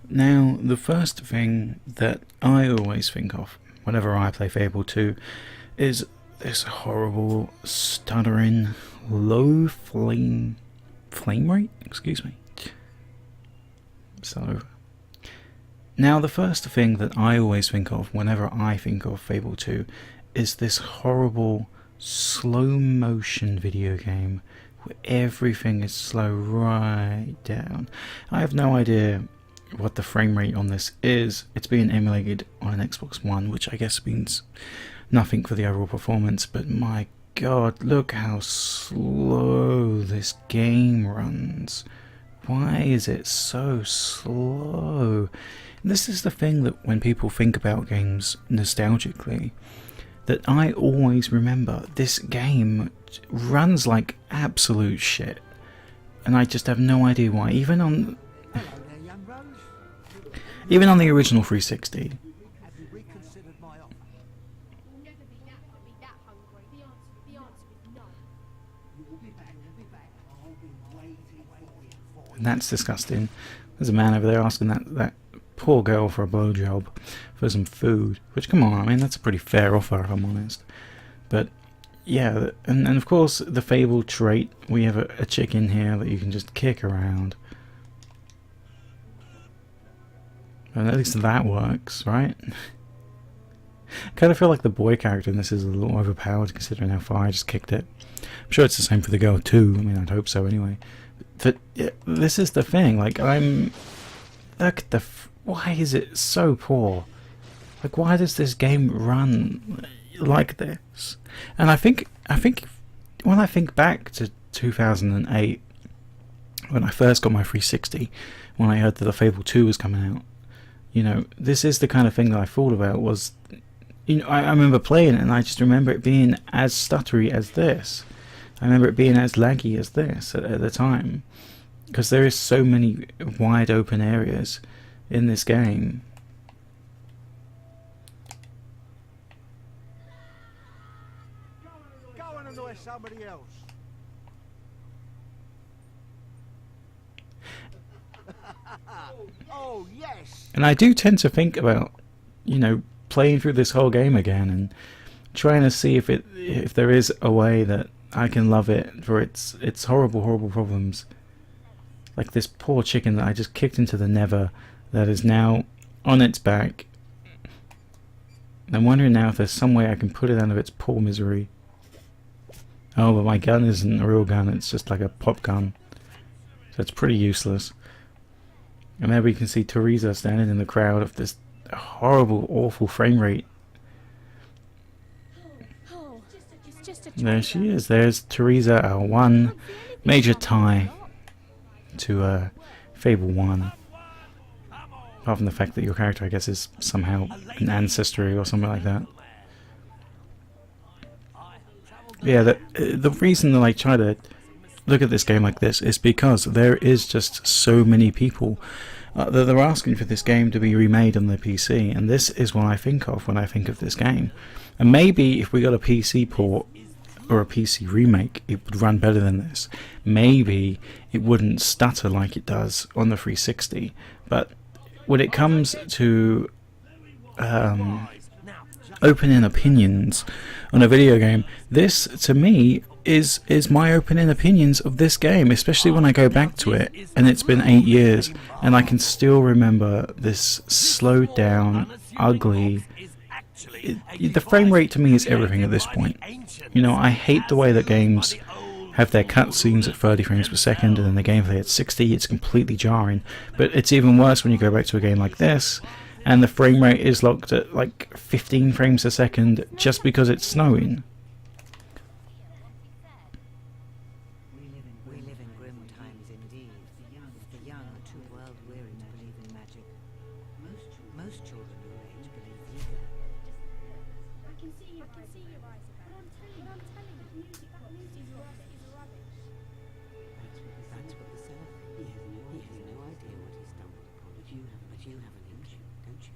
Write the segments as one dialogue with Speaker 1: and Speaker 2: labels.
Speaker 1: Now, the first thing that I always think of whenever I play Fable 2 is this horrible, stuttering, low flame rate? Excuse me. So, now the first thing that I always think of whenever I think of Fable 2 is this horrible, slow motion video game where everything is slow right down. I have no idea what the frame rate on this is. It's being emulated on an Xbox One, which I guess means nothing for the overall performance, but my god, look how slow this game runs. Why is it so slow? This is the thing that when people think about games nostalgically, that I always remember. This game runs like absolute shit, and I just have no idea why. Even on the original 360. And that's disgusting. There's a man over there asking that poor girl for a blowjob for some food. Which, come on, I mean, that's a pretty fair offer, if I'm honest. But, yeah, and of course, the Fable trait. We have a chicken here that you can just kick around. And at least that works, right? I kind of feel like the boy character in this is a little overpowered considering how far I just kicked it. I'm sure it's the same for the girl too. I mean, I'd hope so anyway. But yeah, this is the thing. Like, look at why is it so poor? Like, why does this game run like this? And I think when I think back to 2008, when I first got my 360, when I heard that the Fable 2 was coming out, you know, this is the kind of thing that I thought about was, you know, I remember playing it and I just remember it being as stuttery as this. I remember it being as laggy as this at the time. Because there is so many wide open areas in this game.
Speaker 2: Go and annoy somebody else. Oh, yes.
Speaker 1: And I do tend to think about, you know, playing through this whole game again and trying to see if there is a way that I can love it for its horrible problems. Like this poor chicken that I just kicked into the nether that is now on its back. I'm wondering now if there's some way I can put it out of its poor misery. Oh, but my gun isn't a real gun, it's just like a pop gun. So it's pretty useless. And there we can see Teresa standing in the crowd of this horrible, awful frame rate. There she is. There's Teresa, our one major tie to Fable 1. Apart from the fact that your character, I guess, is somehow an ancestry or something like that. Yeah, the reason that I try to look at this game like this is because there is just so many people that they're asking for this game to be remade on the PC, and this is what I think of when I think of this game. And maybe if we got a PC port or a PC remake, it would run better than this. Maybe it wouldn't stutter like it does on the 360. But when it comes to opening opinions on a video game, this to me is my opening opinions of this game, especially when I go back to it and it's been 8 years and I can still remember this slowed down, ugly. The frame rate to me is everything at this point. You know, I hate the way that games have their cutscenes at 30 frames per second and then the gameplay at 60. It's completely jarring. But it's even worse when you go back to a game like this and the frame rate is locked at like 15 frames a second just because it's snowing.
Speaker 3: We live in grim times indeed. The young are too world-weary to believe in magic. Most children your age believe either.
Speaker 4: I can see your eyes about it. But I'm telling you, music is rubbish.
Speaker 3: That's what the seller thinks. He has no idea what he's stumbled upon. But you have an inkling, don't you?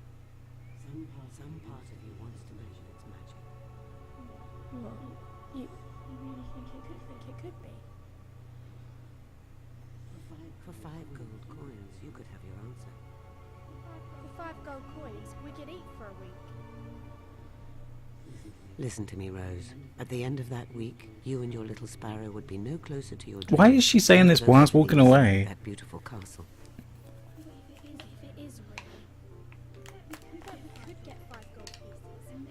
Speaker 3: Some part of you wants to measure its magic.
Speaker 4: Well, you really think it could be?
Speaker 3: For 5 gold coins, you could have your answer.
Speaker 4: 5 gold coins, we could eat for a week.
Speaker 3: Listen to me, Rose. At the end of that week, you and your little sparrow would be no closer to your dream.
Speaker 1: Why is she saying this
Speaker 3: Closer
Speaker 1: whilst
Speaker 3: to
Speaker 1: walking
Speaker 3: these-
Speaker 1: away?
Speaker 3: That beautiful castle.
Speaker 4: If it is real, we could get 5 gold pieces, and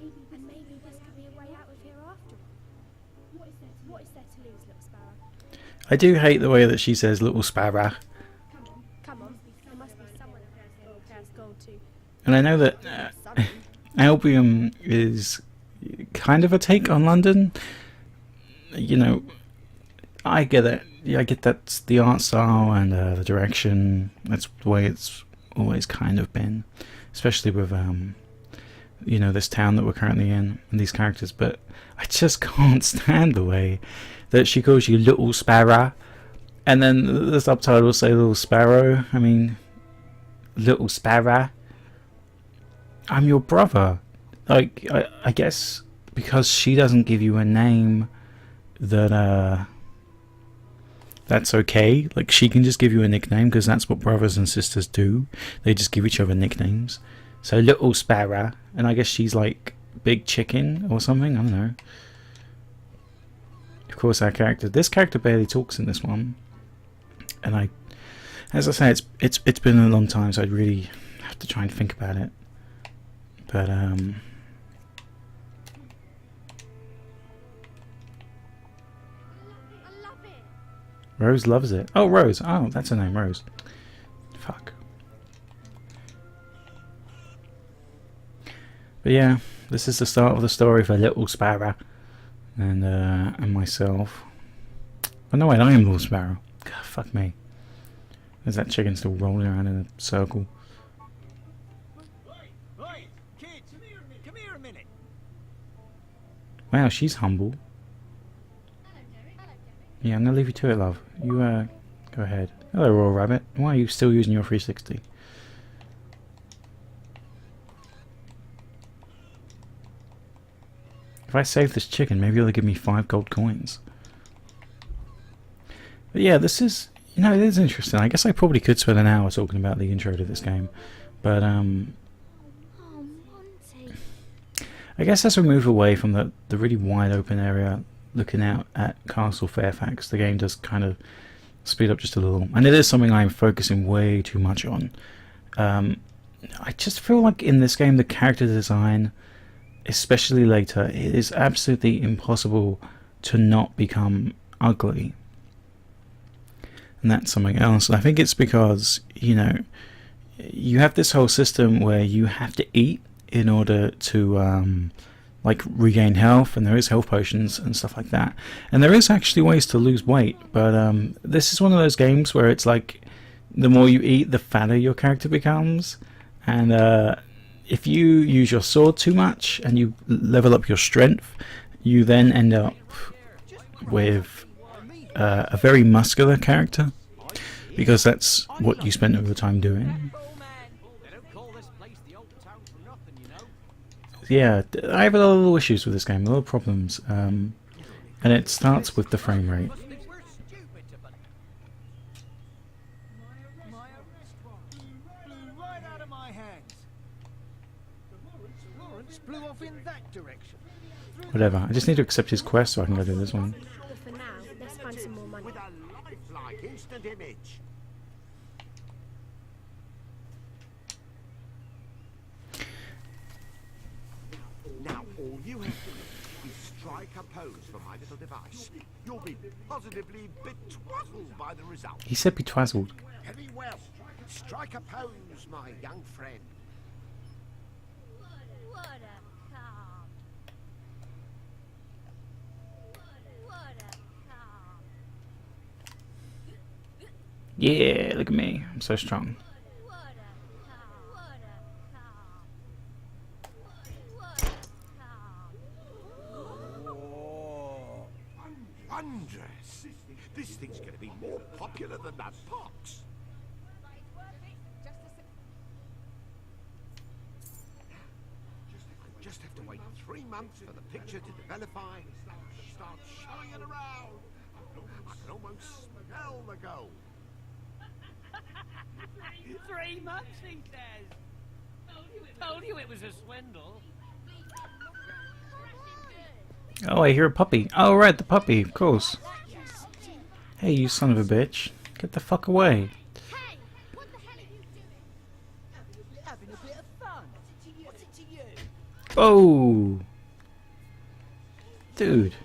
Speaker 4: maybe this could be a way out of here after all. What is there to lose, little sparrow?
Speaker 1: I do hate the way that she says little sparrow.
Speaker 4: Come on, there must be someone who has gold too.
Speaker 1: And I know that Albion is kind of a take on London. You know, I get it. Yeah, I get that's the art style and the direction. That's the way it's always kind of been, especially with you know, this town that we're currently in and these characters. But I just can't stand the way that she calls you little sparrow, and then the subtitles say little sparrow. I mean, little sparrow. I'm your brother. Like, I guess because she doesn't give you a name, that that's okay. Like, she can just give you a nickname because that's what brothers and sisters do. They just give each other nicknames. So little sparrow, and I guess she's like big chicken or something. I don't know. Of course, this character barely talks in this one, and as I say, it's been a long time, so I'd really have to try and think about it. But Rose loves it. Oh, Rose. Oh, that's her name, Rose. Fuck. But yeah, this is the start of the story for Little Sparrow and myself. Oh no, wait, I am Little Sparrow. God, fuck me. There's that chicken still rolling around in a circle.
Speaker 2: Oi, kids, come here a minute.
Speaker 1: Wow, she's humble. Yeah, I'm gonna leave you to it, love. You go ahead. Hello, Royal Rabbit. Why are you still using your 360? If I save this chicken, maybe it'll give me 5 gold coins. But yeah, this is, you know, it is interesting. I guess I probably could spend an hour talking about the intro to this game, but
Speaker 4: Oh, Monty.
Speaker 1: I guess as we move away from the really wide open area, looking out at Castle Fairfax, the game does kind of speed up just a little, and it is something I'm focusing way too much on. I just feel like in this game the character design, especially later, it is absolutely impossible to not become ugly, and that's something else. I think it's because, you know, you have this whole system where you have to eat in order to like regain health, and there is health potions and stuff like that, and there is actually ways to lose weight, but this is one of those games where it's like the more you eat, the fatter your character becomes, and if you use your sword too much and you level up your strength, you then end up with a very muscular character, because that's what you spend all the time doing. Yeah, I have a lot of little issues with this game, a lot of problems, and it starts with the frame rate.
Speaker 2: Blew right out of my hands. Lawrence blew off in that direction.
Speaker 1: Whatever, I just need to accept his quest so I can go do this one.
Speaker 4: But for now, let's find some more money.
Speaker 2: With a lifelike instant image. Now, all you have to do is strike a pose for my little device. You'll be positively betwazzled by the result.
Speaker 1: He said be twazzled.
Speaker 2: Very well. Strike a pose, my young friend.
Speaker 5: What a calm. What a calm.
Speaker 1: Yeah, look at me, I'm so strong.
Speaker 5: What a calm. What a calm. What a calm.
Speaker 2: Oh, wondrous. This thing's going to be more popular than that pox. I just have to wait 3 months for the picture to developify and start showing it around. I can almost smell the gold.
Speaker 6: 3 months, he says. Told you it was a swindle.
Speaker 1: Oh, I hear a puppy. Oh, right, the puppy, of course. Hey, you son of a bitch. Get the fuck away.
Speaker 5: Hey, what the hell are you doing?
Speaker 6: Having a bit of fun. What's it to you?
Speaker 1: Oh! Dude.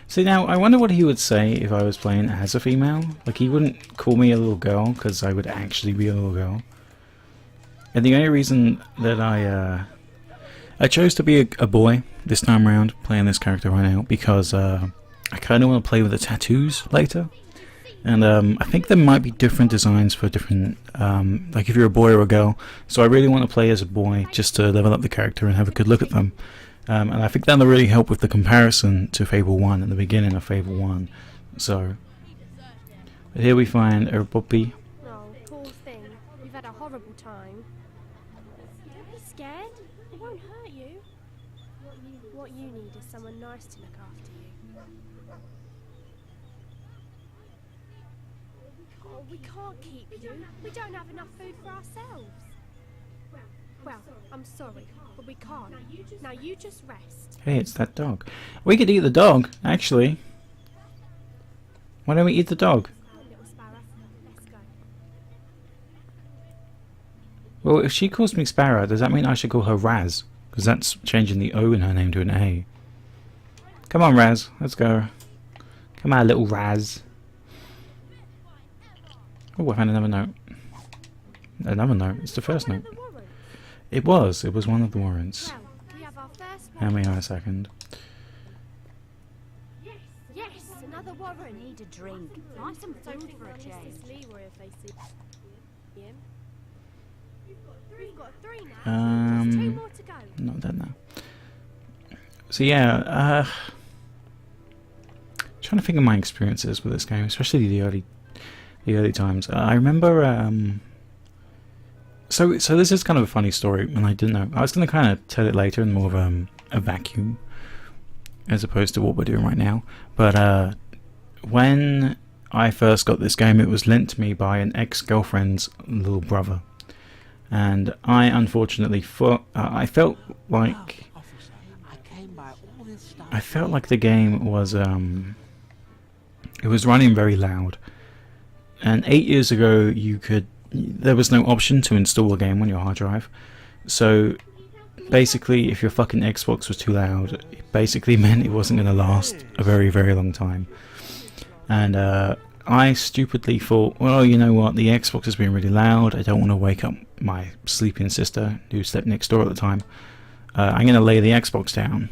Speaker 1: See, now, I wonder what he would say if I was playing as a female. Like, he wouldn't call me a little girl, because I would actually be a little girl. And the only reason that I chose to be a boy this time around, playing this character right now, because I kind of want to play with the tattoos later. And I think there might be different designs for different, like if you're a boy or a girl. So I really want to play as a boy, just to level up the character and have a good look at them. And I think that'll really help with the comparison to Fable 1 and the beginning of Fable 1. So, but here we find a puppy.
Speaker 4: Oh, poor thing. You've had a horrible time. Don't be scared. It won't hurt you. What you need is someone nice to look after you. Oh, we can't keep you. We don't have enough food for ourselves. Well, I'm sorry, but we can't. Now you just rest.
Speaker 1: Hey, it's that dog. We could eat the dog, actually. Why don't we eat the dog?
Speaker 4: Little sparrow, let's go.
Speaker 1: Well, if she calls me Sparrow, does that mean I should call her Raz? Because that's changing the O in her name to an A. Come on, Raz. Let's go. Come on, little Raz. Oh, I found another note. Another note. It's the first note. It was one of the warrants.
Speaker 4: Well, we have our first
Speaker 1: Hang
Speaker 4: warrant.
Speaker 1: on a second.
Speaker 4: Yes, another warrant.
Speaker 3: Need a drink. Nice and food for a change.
Speaker 4: Leroy if they see him. We've got three now. There's two more to go.
Speaker 1: Not done now. So yeah, trying to think of my experiences with this game, especially the early times. I remember. So this is kind of a funny story, and I didn't know. I was going to kind of tell it later in more of a vacuum, as opposed to what we're doing right now. But when I first got this game, it was lent to me by an ex-girlfriend's little brother, and I unfortunately I felt like the game was it was running very loud. And 8 years ago, there was no option to install a game on your hard drive. So basically, if your fucking Xbox was too loud, it basically meant it wasn't going to last a very, very long time. And I stupidly thought, well, you know what, the Xbox has been really loud, I don't want to wake up my sleeping sister, who slept next door at the time. I'm going to lay the Xbox down.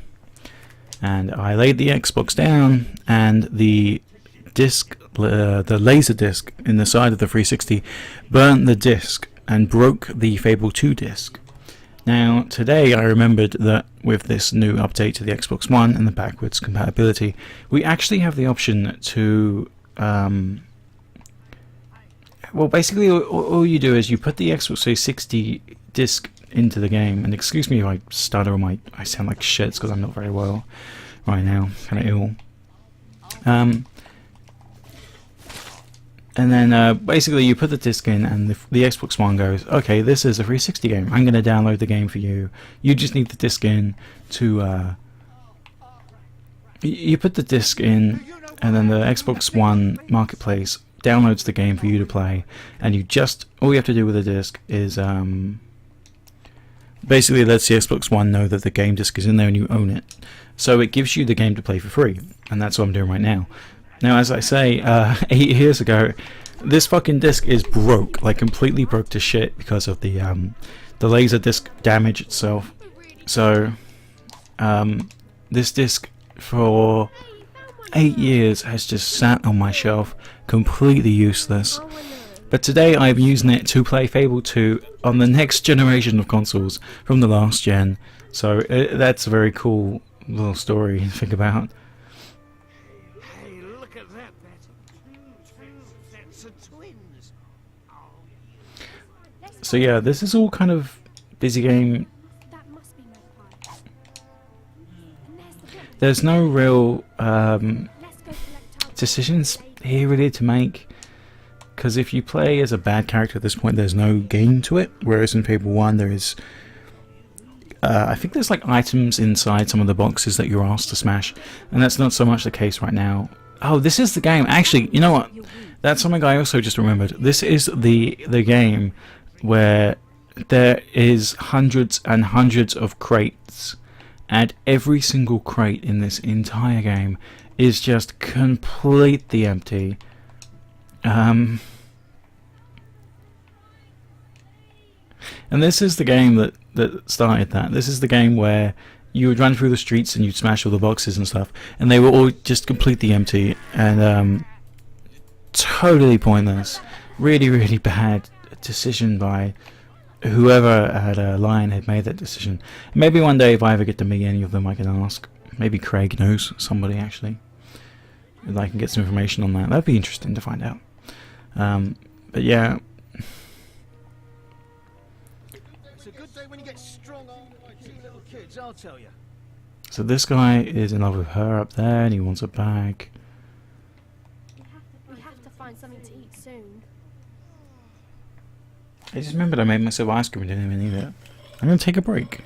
Speaker 1: And I laid the Xbox down, and the disc, the laser disc in the side of the 360 burnt the disc and broke the Fable 2 disc. Now today I remembered that with this new update to the Xbox One and the backwards compatibility, we actually have the option to well, basically all you do is you put the Xbox 360 disc into the game, and excuse me if I stutter or I sound like shit because I'm not very well right now, kind of ill. And then basically you put the disc in, and the Xbox One goes, okay, this is a 360 game, I'm going to download the game for you. You just need the disc in to... you put the disc in, and then the Xbox One Marketplace downloads the game for you to play, and all you have to do with the disc is basically lets the Xbox One know that the game disc is in there and you own it. So it gives you the game to play for free, and that's what I'm doing right now. Now, as I say, 8 years ago, this fucking disc is broke, like completely broke to shit because of the laser disc damage itself. So, this disc for 8 years has just sat on my shelf, completely useless. But today I'm using it to play Fable 2 on the next generation of consoles from the last gen. So that's a very cool little story to think about.
Speaker 2: Hey, look at that. That's two sets of twins. Oh,
Speaker 1: So yeah, this is all kind of busy game.
Speaker 4: That must be Magpie. And there's the book.
Speaker 1: There's no real
Speaker 4: Let's go collect our
Speaker 1: decisions here really to make. because if you play as a bad character at this point, there's no gain to it, whereas in Fable 1 there is, I think there's like items inside some of the boxes that you're asked to smash, and that's not so much the case right now. Oh, this is the game. Actually, you know what? That's something I also just remembered. This is the game where there is hundreds and hundreds of crates, and every single crate in this entire game is just completely empty. And this is the game that started that. This is the game where you would run through the streets and you'd smash all the boxes and stuff, and they were all just completely empty and totally pointless. Really, really bad decision by whoever had a line had made that decision. Maybe one day if I ever get to meet any of them I can ask. Maybe Craig knows somebody actually, and I can get some information on that. That'd be interesting to find out. But yeah.
Speaker 6: It's a good day when you get strong like two little kids, I'll tell you.
Speaker 1: So this guy is in love with her up there and he wants a bag.
Speaker 4: We have to find something to eat soon.
Speaker 1: I just remembered I made myself ice cream and didn't even eat it. I'm going to take a break.